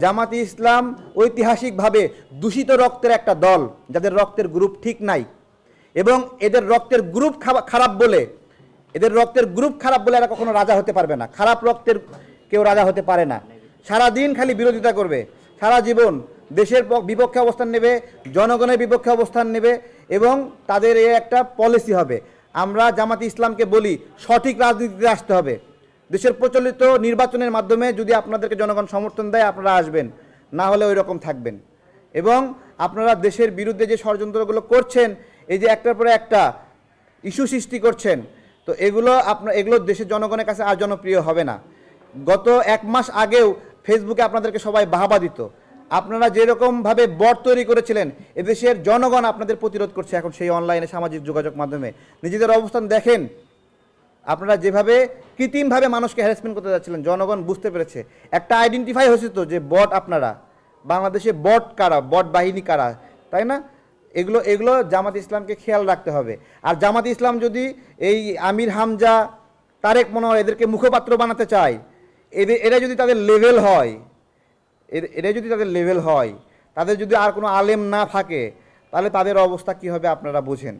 জামাতে ইসলাম ঐতিহাসিকভাবে দূষিত রক্তের একটা দল, যাদের রক্তের গ্রুপ ঠিক নাই এবং এদের রক্তের গ্রুপ খারাপ বলে এরা কখনো রাজা হতে পারবে না। খারাপ রক্তের কেউ রাজা হতে পারে না। সারা দিন খালি বিরোধিতা করবে, সারা জীবন দেশের বিপক্ষে অবস্থান নেবে, জনগণের বিপক্ষে অবস্থান নেবে এবং তাদের একটা পলিসি হবে। আমরা জামাতে ইসলামকে বলি সঠিক রাজনীতিতে আসতে হবে। দেশের প্রচলিত নির্বাচনের মাধ্যমে যদি আপনাদেরকে জনগণ সমর্থন দেয় আপনারা আসবেন, না হলে ওই রকম থাকবেন। এবং আপনারা দেশের বিরুদ্ধে যে ষড়যন্ত্রগুলো করছেন, এই যে একটার পরে একটা ইস্যু সৃষ্টি করছেন, তো এগুলো দেশের জনগণের কাছে আর জনপ্রিয় হবে না। গত এক মাস আগেও ফেসবুকে আপনাদেরকে সবাই বাহবা দিত। আপনারা যেরকমভাবে বট তৈরি করেছিলেন, এদেশের জনগণ আপনাদের প্রতিরোধ করছে এখন সেই অনলাইনে সামাজিক যোগাযোগ মাধ্যমে। নিজেদের অবস্থান দেখেন, আপনারা যেভাবে কৃত্রিমভাবে মানুষকে হ্যারাসমেন্ট করতে যাচ্ছিলেন, জনগণ বুঝতে পেরেছে। একটা আইডেন্টিফাই হয়েছে তো যে বট আপনারা, বাংলাদেশে বট কারা, বট বাহিনী কারা, তাই না? এগুলো জামাত ইসলামকে খেয়াল রাখতে হবে। আর জামাত ইসলাম যদি এই আমির হামজা, তারেক মনোয়ার এদেরকে মুখপাত্র বানাতে চায়, এরা যদি তাদের লেভেল হয়, তাদের যদি আর কোনো আলেম না থাকে, তাহলে তাদের অবস্থা কী হবে আপনারা বুঝেন।